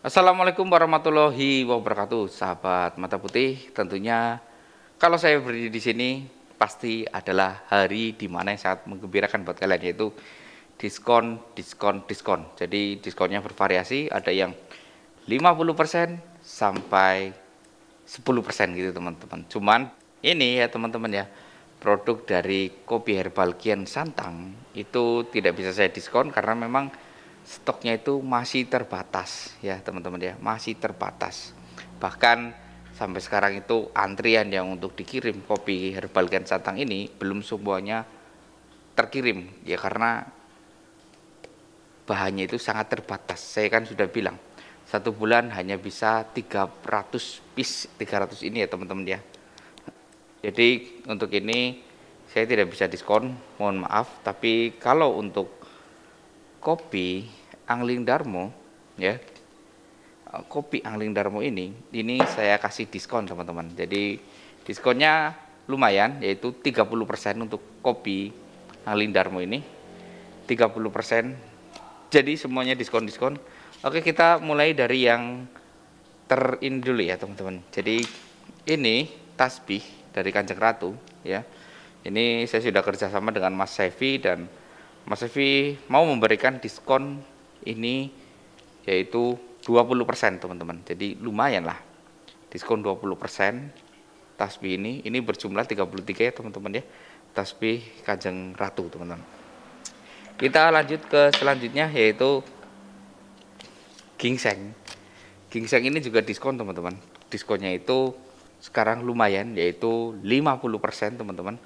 Assalamualaikum warahmatullahi wabarakatuh, sahabat mata putih. Tentunya kalau saya berdiri di sini pasti adalah hari di mana yang sangat menggembirakan buat kalian, yaitu diskon, diskon, diskon. Jadi diskonnya bervariasi, ada yang 50% sampai 10% gitu teman-teman. Cuman ini ya teman-teman ya, produk dari kopi herbal Kian Santang itu tidak bisa saya diskon karena memang stoknya itu masih terbatas ya teman-teman ya, masih terbatas. Bahkan sampai sekarang itu antrian yang untuk dikirim kopi herbal Kian Santang ini belum semuanya terkirim ya, karena bahannya itu sangat terbatas. Saya kan sudah bilang satu bulan hanya bisa 300 piece, 300 ini ya teman-teman ya. Jadi untuk ini saya tidak bisa diskon, mohon maaf. Tapi kalau untuk kopi Angling Darmo ya, kopi Angling Darmo ini saya kasih diskon teman-teman. Jadi diskonnya lumayan, yaitu 30% untuk kopi Angling Darmo ini, 30%. Jadi semuanya diskon-diskon. Oke, kita mulai dari yang terin dulu ya teman-teman. Jadi ini tasbih dari Kanjeng Ratu ya. Ini saya sudah kerjasama dengan Mas Sevi, dan Mas Sevi mau memberikan diskon ini yaitu 20% teman-teman. Jadi lumayan lah, diskon 20% tasbih ini berjumlah 33 ya teman-teman ya, tasbih Kanjeng Ratu teman-teman. Kita lanjut ke selanjutnya, yaitu gingseng. Gingseng ini juga diskon teman-teman. Diskonnya itu sekarang lumayan, yaitu 50% teman-teman.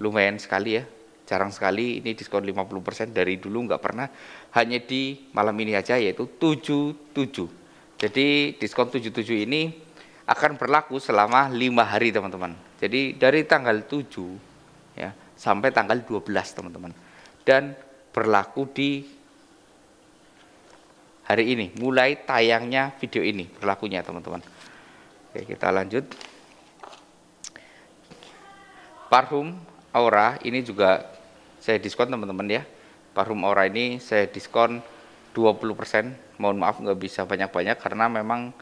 Lumayan sekali ya, jarang sekali ini diskon 50%. Dari dulu nggak pernah, hanya di malam ini aja, yaitu 77. Jadi diskon 77 ini akan berlaku selama 5 hari teman-teman. Jadi dari tanggal 7 ya sampai tanggal 12 teman-teman. Dan berlaku di hari ini, mulai tayangnya video ini berlakunya teman-teman. Oke, kita lanjut. Parfum Aura ini juga saya diskon teman-teman ya. Parfum Aura ini saya diskon 20%. Mohon maaf nggak bisa banyak-banyak karena memang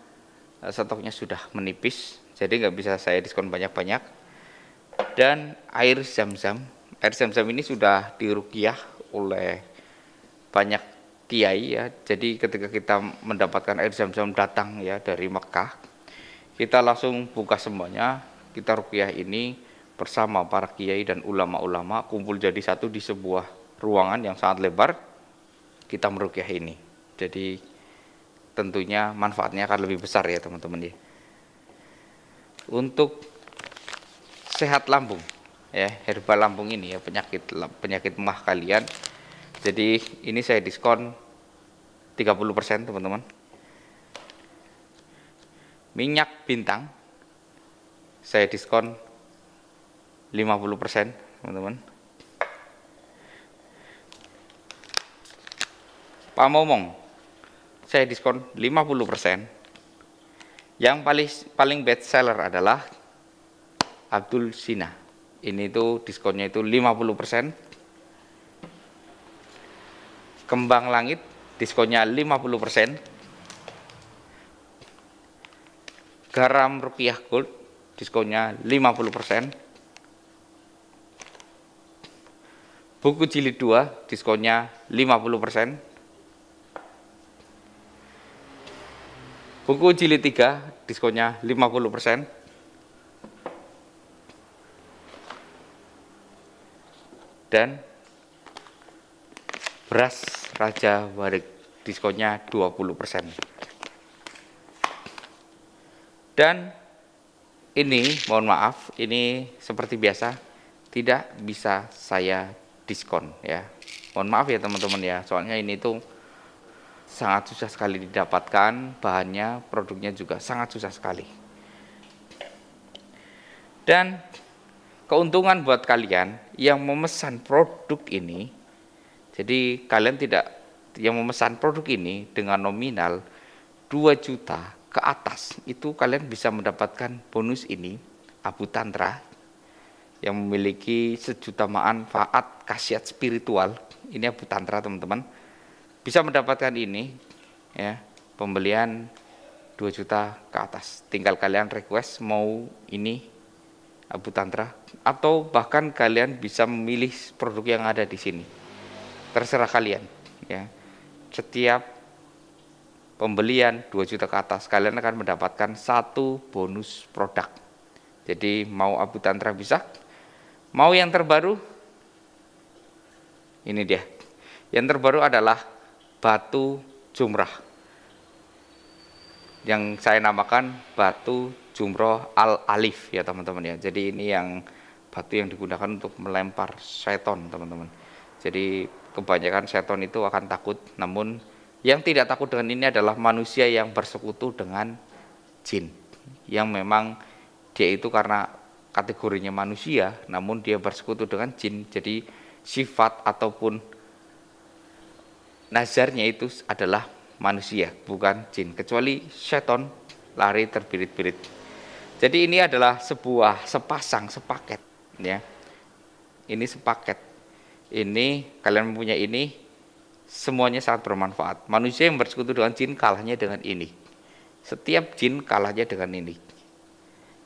stoknya sudah menipis, jadi nggak bisa saya diskon banyak-banyak. Dan air zam-zam ini sudah diruqyah oleh banyak kiai ya. Jadi ketika kita mendapatkan air zam-zam datang ya dari Mekah, kita langsung buka semuanya, kita ruqyah ini bersama para kiai dan ulama-ulama, kumpul jadi satu di sebuah ruangan yang sangat lebar, kita meruqyah ini. Jadi tentunya manfaatnya akan lebih besar ya teman-teman ya. Untuk sehat lambung ya, herbal lambung ini ya, penyakit mah kalian. Jadi ini saya diskon 30% teman-teman. Minyak bintang saya diskon 50% teman-teman. Pamomong saya diskon 50%. Yang paling best seller adalah Abdul Sina. Ini tuh diskonnya itu 50%. Kembang langit diskonnya 50%. Garam Ruqyah Gold diskonnya 50%. Buku jilid 2 diskonnya 50%. Buku jilid 3 diskonnya 50%. Dan beras Raja Warik diskonnya 20%. Dan ini mohon maaf, ini seperti biasa tidak bisa saya diskon ya. Mohon maaf ya teman-teman ya, soalnya ini tuh sangat susah sekali didapatkan bahannya, produknya juga sangat susah sekali. Dan keuntungan buat kalian yang memesan produk ini, jadi kalian yang memesan produk ini dengan nominal 2 juta ke atas, itu kalian bisa mendapatkan bonus ini, Abu Tantra, yang memiliki sejuta manfaat khasiat spiritual. Ini Abu Tantra teman-teman. Bisa mendapatkan ini ya, pembelian 2 juta ke atas. Tinggal kalian request mau ini Abu Tantra, atau bahkan kalian bisa memilih produk yang ada di sini. Terserah kalian ya. Setiap pembelian 2 juta ke atas kalian akan mendapatkan 1 bonus produk. Jadi mau Abu Tantra bisa, mau yang terbaru ini dia. Yang terbaru adalah batu jumrah yang saya namakan batu jumroh al-alif ya teman-teman ya. Jadi ini yang batu yang digunakan untuk melempar seton teman-teman. Jadi kebanyakan seton itu akan takut, namun yang tidak takut dengan ini adalah manusia yang bersekutu dengan jin, yang memang dia itu karena kategorinya manusia namun dia bersekutu dengan jin, jadi sifat ataupun nazarnya itu adalah manusia, bukan jin, kecuali seton lari terbirit-birit. Jadi ini adalah sepaket ya. Ini sepaket. Ini kalian mempunyai ini, semuanya sangat bermanfaat. Manusia yang bersekutu dengan jin kalahnya dengan ini. Setiap jin kalahnya dengan ini.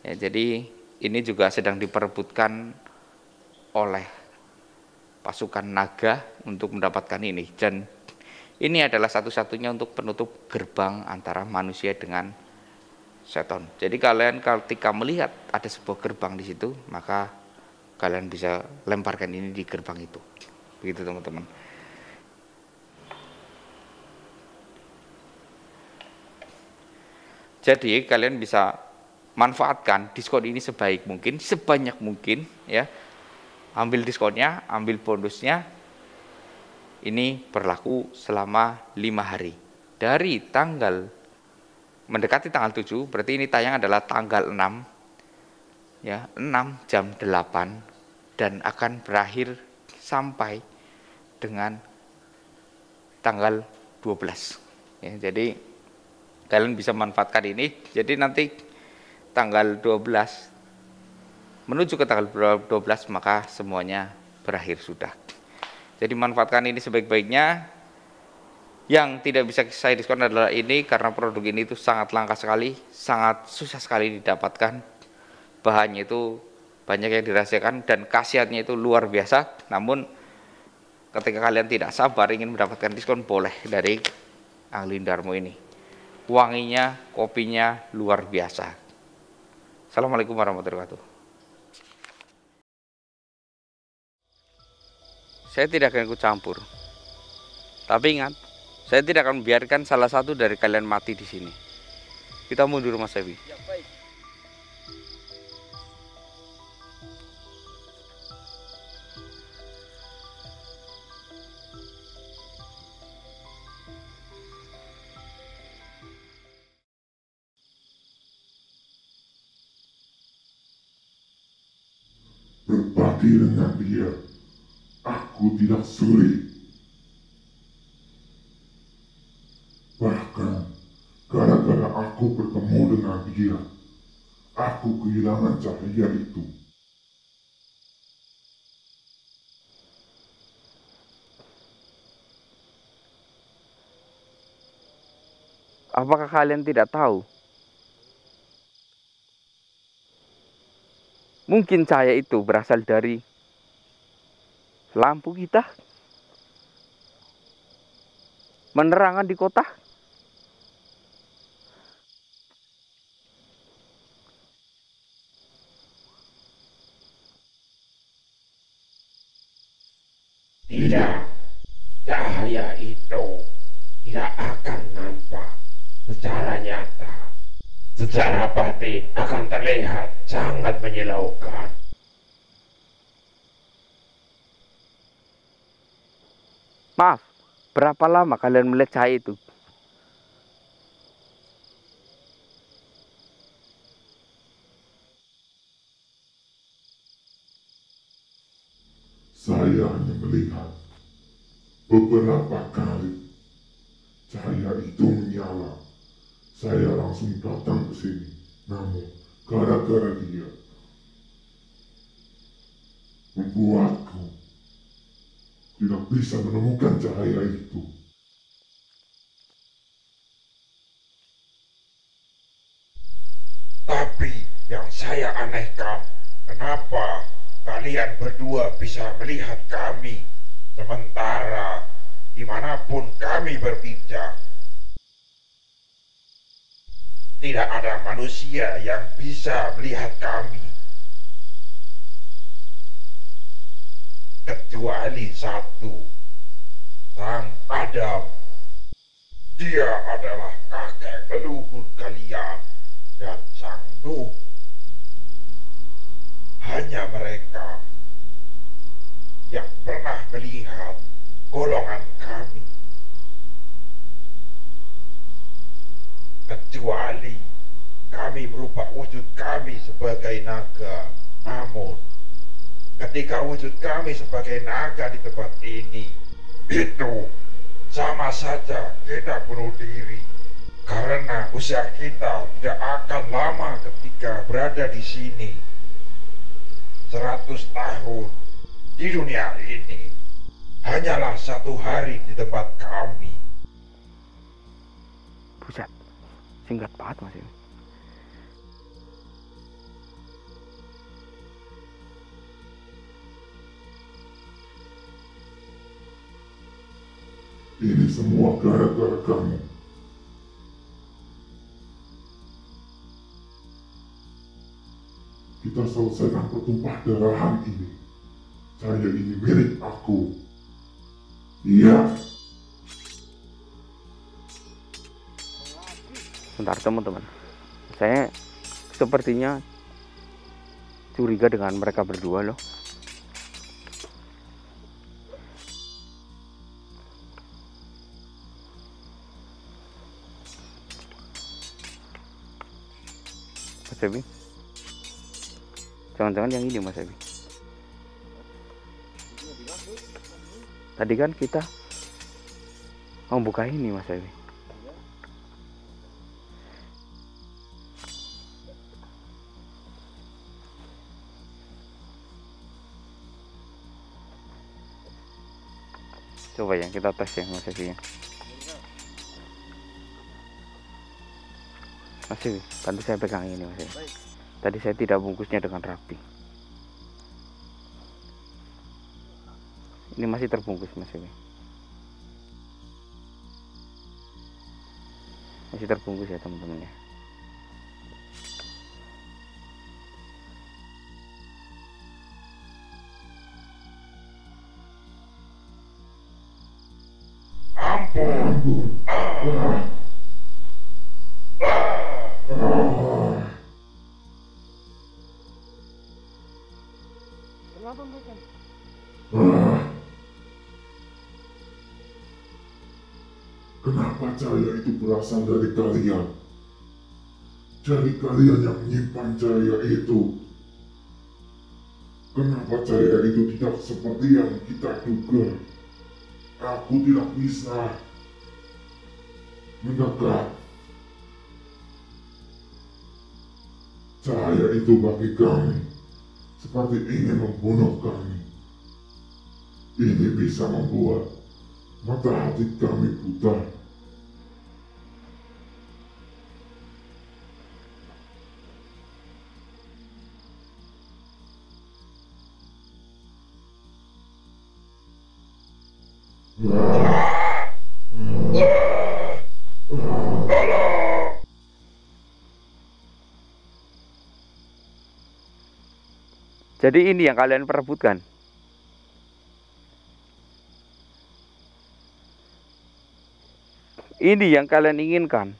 Ya, jadi ini juga sedang diperebutkan oleh pasukan naga untuk mendapatkan ini, dan ini adalah satu-satunya untuk penutup gerbang antara manusia dengan seton. Jadi kalian ketika melihat ada sebuah gerbang di situ, maka kalian bisa lemparkan ini di gerbang itu. Begitu teman-teman. Jadi kalian bisa manfaatkan diskon ini sebaik mungkin, sebanyak mungkin ya. Ambil diskonnya, ambil bonusnya. Ini berlaku selama 5 hari. Dari tanggal mendekati tanggal 7, berarti ini tayang adalah tanggal 6 ya, 6 jam 8, dan akan berakhir sampai dengan tanggal 12 ya. Jadi kalian bisa manfaatkan ini. Jadi nanti tanggal 12 menuju ke tanggal 12 maka semuanya berakhir sudah. Jadi manfaatkan ini sebaik-baiknya. Yang tidak bisa saya diskon adalah ini, karena produk ini itu sangat langka sekali, sangat susah sekali didapatkan. Bahannya itu banyak yang dirahasiakan dan khasiatnya itu luar biasa. Namun ketika kalian tidak sabar ingin mendapatkan diskon, boleh dari Anglin Darmo ini. Wanginya, kopinya luar biasa. Assalamualaikum warahmatullahi wabarakatuh. Saya tidak akan ikut campur. Tapi ingat, saya tidak akan membiarkan salah satu dari kalian mati di sini. Kita mundur, Mas Ebi. Ya, baik. Berbagi dengan dia, aku tidak sulit. Bahkan gara-gara aku bertemu dengan dia, aku kehilangan cahaya itu. Apakah kalian tidak tahu? Mungkin cahaya itu berasal dari lampu kita, menerangan di kota. Tidak, cahaya itu tidak akan nampak secara nyata. Secara batin akan terlihat sangat menyilaukan. Maaf, berapa lama kalian melihat cahaya itu? Saya hanya melihat beberapa kali cahaya itu menyala. Saya langsung datang ke sini. Namun gara-gara dia membuatku tidak bisa menemukan cahaya itu. Tapi yang saya anehkan, kenapa kalian berdua bisa melihat kami, sementara dimanapun kami berpijak, tidak ada manusia yang bisa melihat kami. Kecuali satu, Sang Adam. Dia adalah kakek leluhur kalian dan Sang Nuh. Hanya mereka yang pernah melihat golongan kami. Kecuali kami merubah wujud kami sebagai naga. Namun, ketika wujud kami sebagai naga di tempat ini, itu sama saja kita bunuh diri. Karena usia kita tidak akan lama ketika berada di sini. 100 tahun di dunia ini hanyalah 1 hari di tempat kami. Buset, singkat banget Mas ini. Ini semua gara-gara kamu. Kita selesaikan pertumpah darahan ini. Saya ini milik aku. Iya. Bentar teman-teman, saya sepertinya curiga dengan mereka berdua loh. Mas Ebi, jangan-jangan yang ini Mas Ebi. Tadi kan kita mau buka ini Mas Ebi. Coba ya kita tes ya Mas Ebi ya. Mas Ebi, bantu saya pegang ini Mas Ebi. Tadi saya tidak bungkusnya dengan rapi. Ini masih terbungkus Mas Ebi. Masih terbungkus ya teman-teman ya. Ampun. Kenapa cahaya itu berasal dari kalian? Dari kalian yang menyimpan cahaya itu. Kenapa cahaya itu tidak seperti yang kita duga? Aku tidak bisa mendekat. Cahaya itu bagi kami seperti ingin membunuh kami. Ini bisa membuat mata hati kami buta. Jadi ini yang kalian perebutkan. Ini yang kalian inginkan.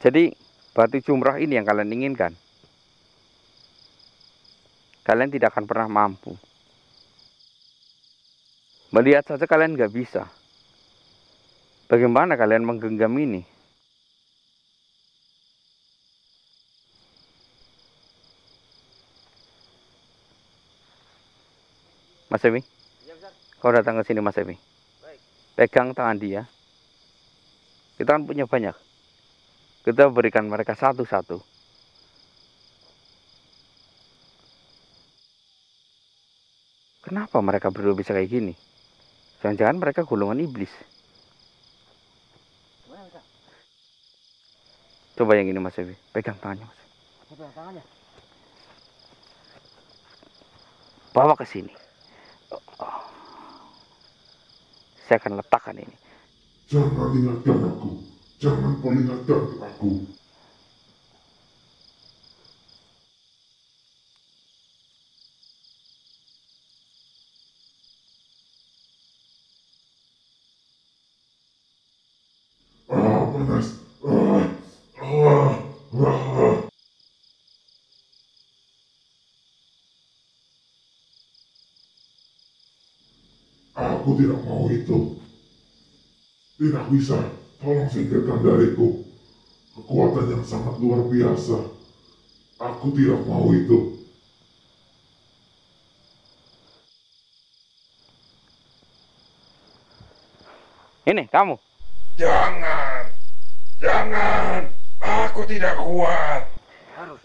Jadi batu jumrah ini yang kalian inginkan. Kalian tidak akan pernah mampu. Melihat saja kalian nggak bisa. Bagaimana kalian menggenggam ini? Mas Ebi, kau datang ke sini Mas Ebi. Pegang tangan dia. Kita kan punya banyak. Kita berikan mereka satu-satu. Kenapa mereka berdua bisa kayak gini? Jangan-jangan mereka golongan iblis. Coba yang ini Mas Evi, pegang tangannya Mas. Pegang tangannya. Bawa ke sini. Saya akan letakkan ini. Jangan ingatkan aku. Jangan peringatkan ke aku. Panas. Aku tidak mau itu. Tidak bisa. Tolong singkirkan dariku. Kekuatan yang sangat luar biasa. Aku tidak mau itu. Ini kamu. Jangan. Jangan. Aku tidak kuat. Harus.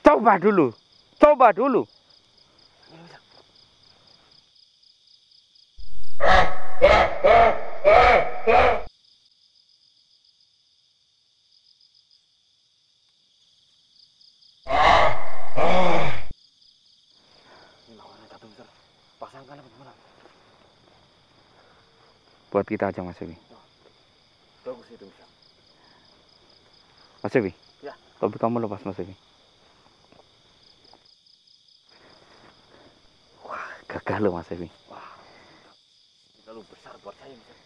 Coba dulu. Coba dulu. Ini bisa. Ini lawannya satu besar. Pasangkan apa gimana? Buat kita aja Mas Evi. Bagus itu bisa. Mas Evi. Ya. Tapi kamu lepas Mas Evi. Wah, gagal loh Mas Evi. Wah. Terlalu besar buat saya Mister.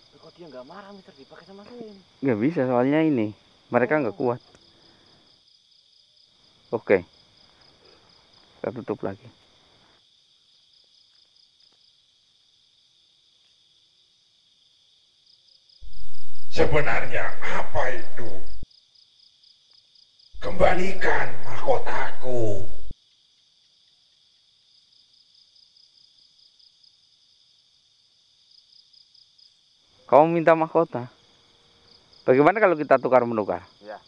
Tapi kok dia nggak marah Mister dipakai sama saya ini? Nggak bisa soalnya ini. Mereka nggak kuat. Oke. Kita tutup lagi. Sebenarnya apa itu? Kembalikan mahkotaku. Kamu minta mahkota. Bagaimana kalau kita tukar-menukar? Ya.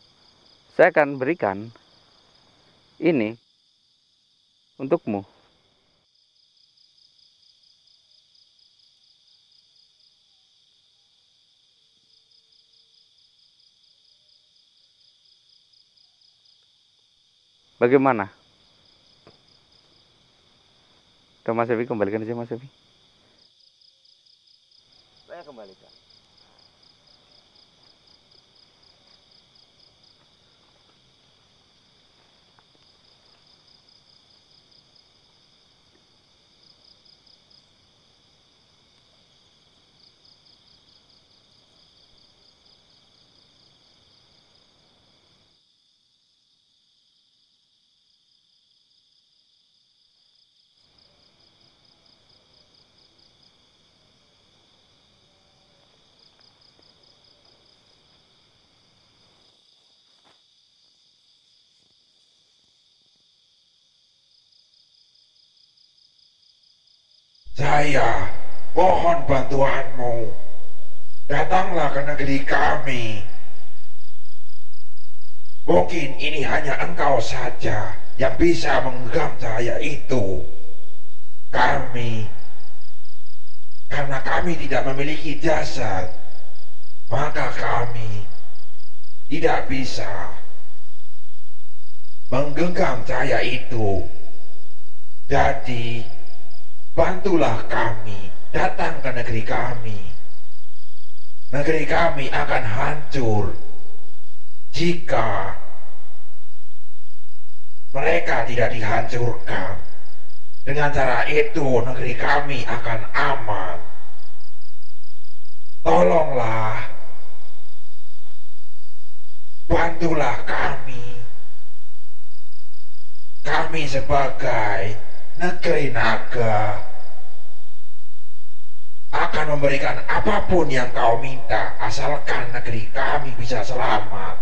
Saya akan berikan ini untukmu. Bagaimana? Ke Mas Evi, kembalikan aja Mas Evi. Saya kembalikan. Saya mohon bantuanmu. Datanglah ke negeri kami. Mungkin ini hanya engkau saja yang bisa menggenggam cahaya itu. Karena kami tidak memiliki jasad, maka kami tidak bisa menggenggam cahaya itu. Jadi, bantulah kami datang ke negeri kami. Negeri kami akan hancur jika mereka tidak dihancurkan. Dengan cara itu negeri kami akan aman. Tolonglah, bantulah kami. Kami sebagai negeri naga akan memberikan apapun yang kau minta, asalkan negeri kami bisa selamat.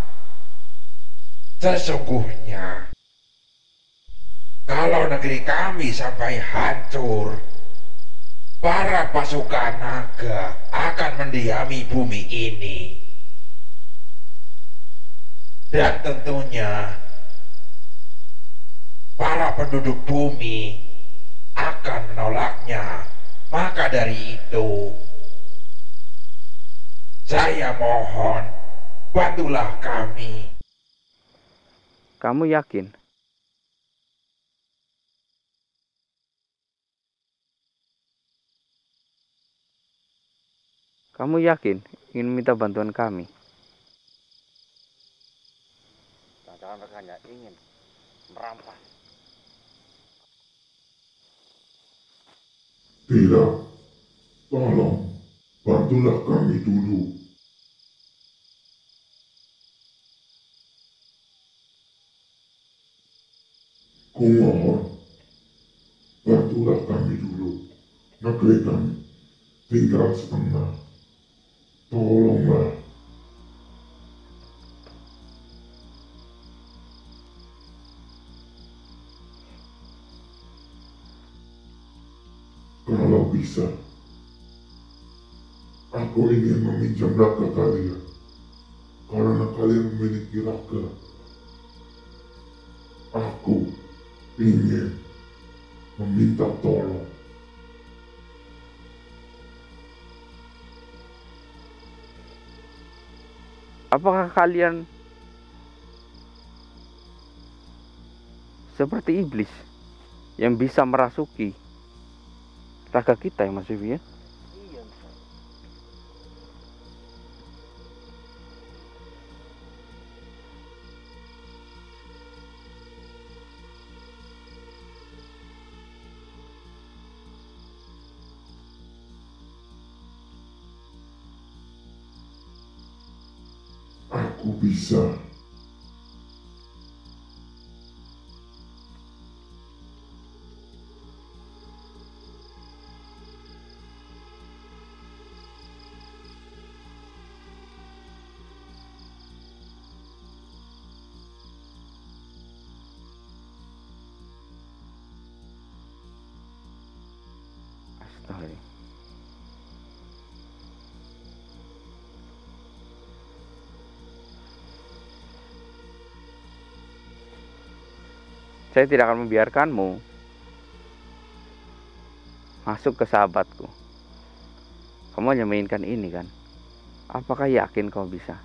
Sesungguhnya, kalau negeri kami sampai hancur, para pasukan naga akan mendiami bumi ini. Dan tentunya para penduduk bumi akan menolaknya. Maka dari itu, saya mohon, bantulah kami. Kamu yakin? Kamu yakin ingin minta bantuan kami? Jangan-jangan mereka hanya ingin merampas. Tidak, tolong bantulah kami dulu. Kumohon, bantulah kami dulu. Negeri kami tinggal setengah. Tolonglah. Kalau bisa, aku ingin meminjam raga kalian. Karena kalian memiliki raga. Aku ingin meminta tolong. Apakah kalian seperti iblis yang bisa merasuki raga kita ya Mas Vivian? Iya, Mister. Aku bisa. Astaga. Saya tidak akan membiarkanmu masuk ke sahabatku. Kamu hanya mainkan ini kan? Apakah yakin kau bisa?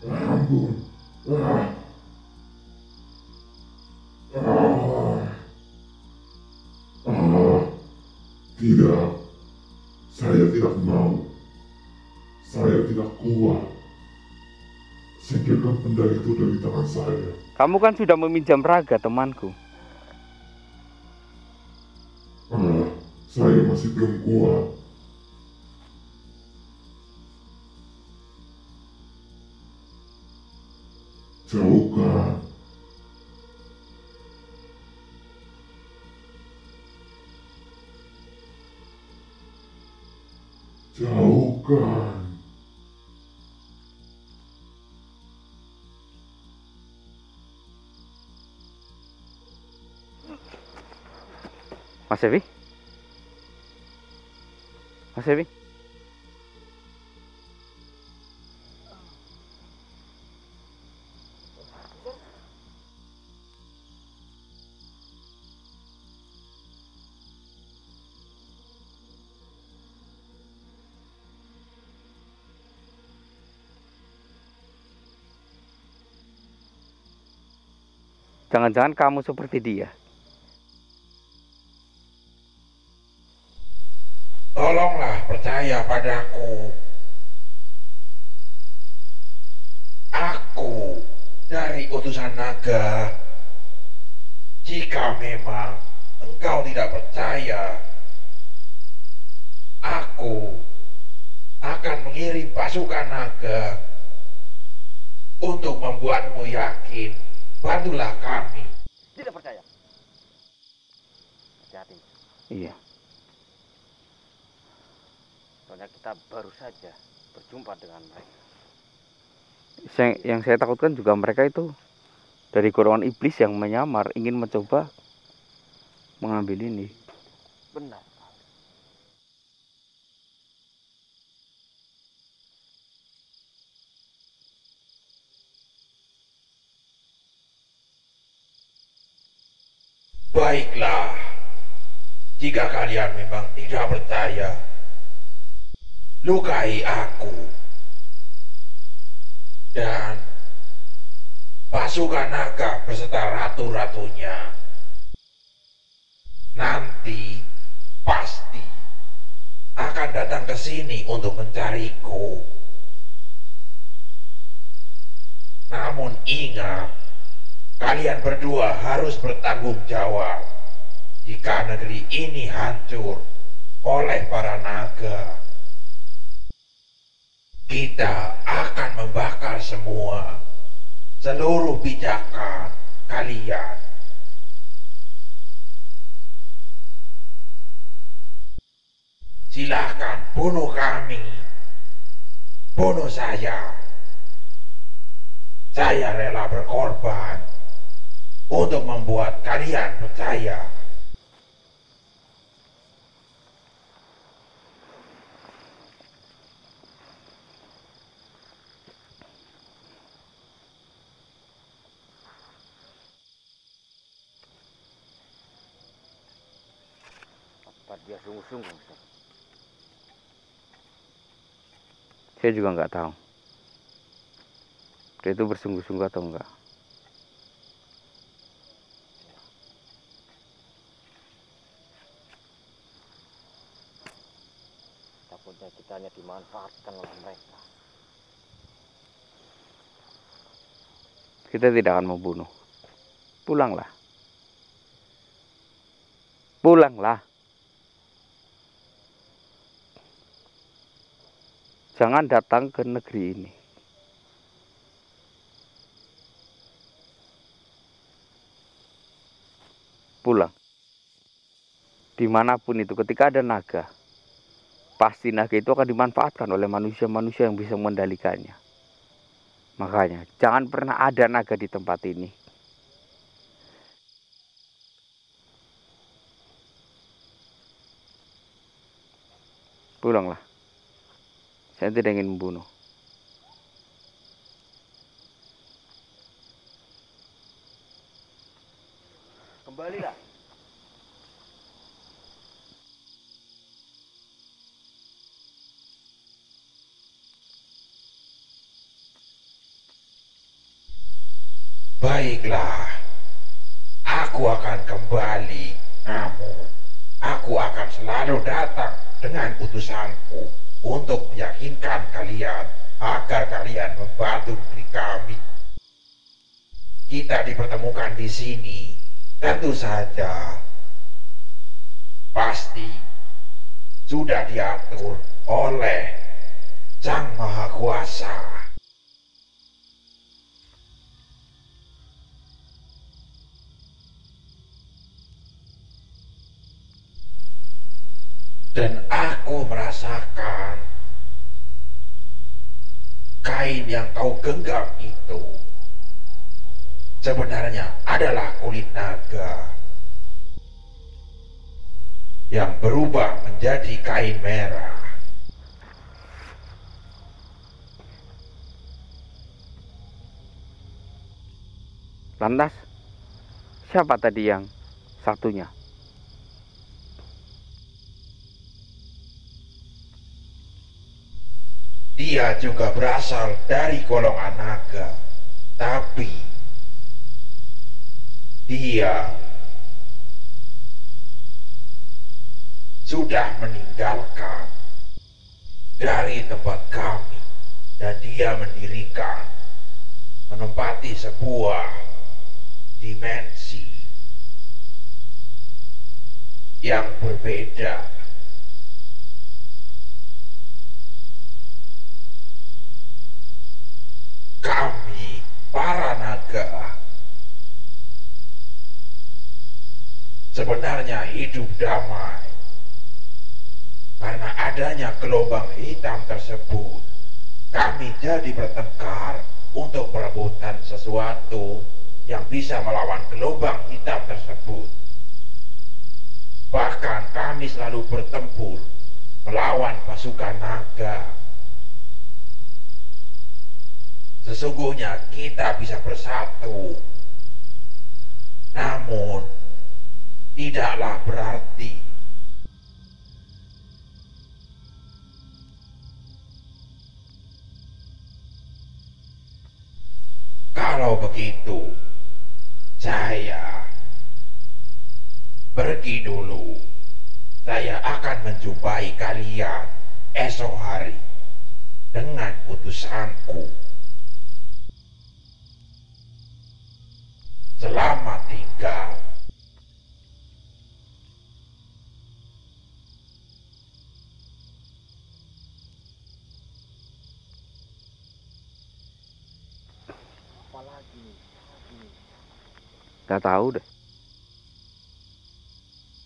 Ampun. Ah. Ah. Ah. Tidak. Saya tidak mau. Saya tidak kuat. Singkirkan benda itu dari tangan saya. Kamu kan sudah meminjam raga temanku. Ah, saya masih belum kuat. Jauhkan. Jauhkan. Mas Evi? Mas Evi? Jangan-jangan kamu seperti dia. Tolonglah percaya padaku. Aku dari utusan naga. Jika memang engkau tidak percaya, aku akan mengirim pasukan naga untuk membuatmu yakin. Bantulah kami. Tidak percaya. Hati-hati. Iya. Soalnya kita baru saja berjumpa dengan mereka. Yang saya takutkan juga mereka itu dari golongan iblis yang menyamar ingin mencoba mengambil ini. Benar. Baiklah, jika kalian memang tidak percaya, lukai aku dan pasukan naga beserta ratu-ratunya. Nanti pasti akan datang ke sini untuk mencariku. Namun ingat, kalian berdua harus bertanggung jawab jika negeri ini hancur oleh para naga. Kita akan membakar semua, seluruh pijakan kalian. Silahkan bunuh kami, bunuh saya. Saya rela berkorban untuk membuat kalian percaya. Apa dia sungguh-sungguh, Ustaz? Saya juga nggak tahu. Dia itu bersungguh-sungguh atau enggak. Takutnya kita hanya dimanfaatkan oleh mereka. Kita tidak akan membunuh. Pulanglah. Pulanglah. Jangan datang ke negeri ini. Pulang. Dimanapun itu, ketika ada naga, pasti naga itu akan dimanfaatkan oleh manusia-manusia yang bisa mengendalikannya. Makanya, jangan pernah ada naga di tempat ini. Pulanglah. Saya tidak ingin membunuh. Kembalilah. Baiklah, aku akan kembali. Namun, aku akan selalu datang dengan utusanku untuk meyakinkan kalian agar kalian membantu negeri kami. Kita dipertemukan di sini. Tentu saja pasti sudah diatur oleh Sang Maha Kuasa. Dan aku merasakan kain yang kau genggam itu sebenarnya adalah kulit naga yang berubah menjadi kain merah. Lantas, siapa tadi yang satunya? Dia juga berasal dari golongan naga, tapi dia sudah meninggalkan dari tempat kami dan dia menempati sebuah dimensi yang berbeda. Kami, para naga, sebenarnya hidup damai. Karena adanya gelombang hitam tersebut, kami jadi bertengkar untuk perebutan sesuatu yang bisa melawan gelombang hitam tersebut. Bahkan kami selalu bertempur melawan pasukan naga. Sesungguhnya kita bisa bersatu. Namun, tidaklah berarti. Kalau begitu, saya pergi dulu. Saya akan menjumpai kalian esok hari dengan utusanku. Selamat tinggal. Apalagi? Nggak tahu deh.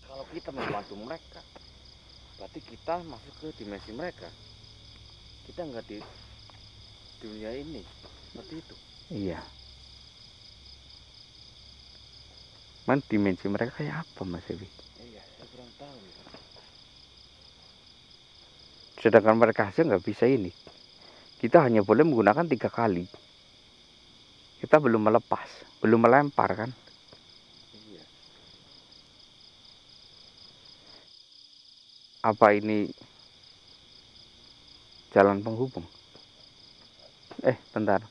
Kalau kita membantu mereka, berarti kita masuk ke dimensi mereka. Kita nggak di dunia ini, seperti itu. Iya. Man, dimensi mereka kayak apa, Mas Ewi? Iya, saya kurang tahu. Sedangkan mereka aja nggak bisa ini. Kita hanya boleh menggunakan 3 kali. Kita belum melepas, belum melempar kan? Iya. Apa ini jalan penghubung? Bentar.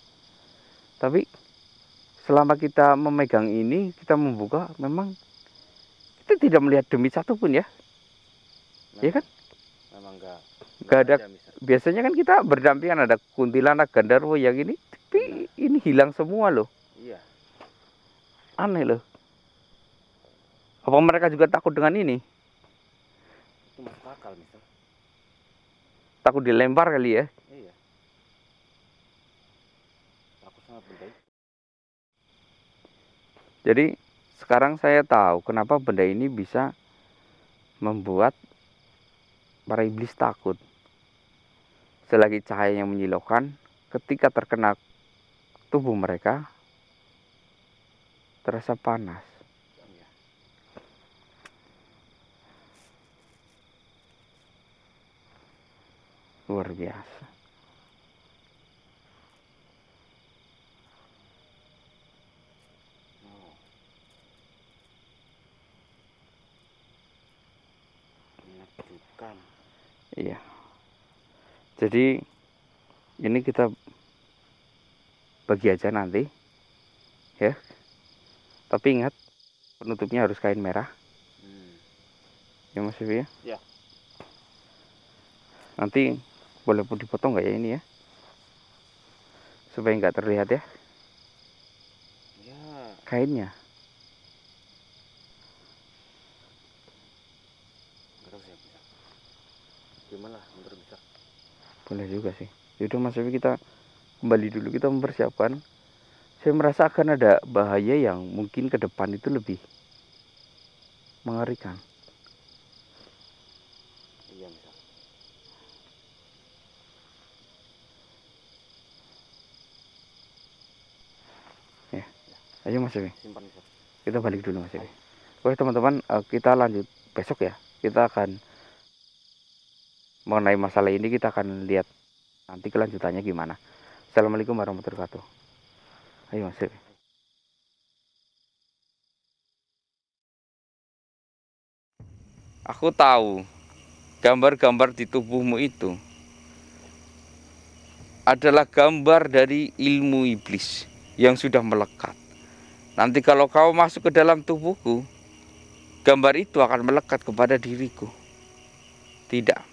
Tapi selama kita memegang ini, kita membuka, memang kita tidak melihat demi satu pun ya. Iya kan? Memang nggak Nggak ada. bisa. Biasanya kan kita berdampingan, ada kuntilanak, gandarwo yang ini. Tapi ini hilang semua loh. Iya. Aneh loh. Apa mereka juga takut dengan ini? Itu masuk akal, misal. Takut dilempar kali ya? Iya. Aku sangat benda itu. Jadi sekarang saya tahu kenapa benda ini bisa membuat para iblis takut. Selagi cahaya yang menyilaukan, ketika terkena tubuh mereka, terasa panas. Iya. Luar biasa. Oh. Menakjubkan. Iya. Jadi ini kita bagi aja nanti, ya. Tapi ingat, penutupnya harus kain merah. Ya Mas Evi ya? Ya. Nanti boleh dipotong nggak ya ini ya? Supaya nggak terlihat ya Ya. kainnya. Nggak tahu saya bisa. Gimana menurut bisa? Boleh juga sih. Yaudah Mas Evi, kita kembali dulu, kita mempersiapkan. Saya merasa akan ada bahaya yang mungkin ke depan itu lebih mengerikan. Iya, misal. Ya. Ayo Mas Evi, Simpan, misal. kita balik dulu Mas Evi. Oke teman-teman, kita lanjut besok ya. Kita akan mengenai masalah ini, kita akan lihat nanti kelanjutannya gimana. Assalamualaikum warahmatullahi wabarakatuh. Ayo Mas Evi. Aku tahu gambar-gambar di tubuhmu itu adalah gambar dari ilmu iblis yang sudah melekat. Nanti kalau kau masuk ke dalam tubuhku, gambar itu akan melekat kepada diriku. Tidak.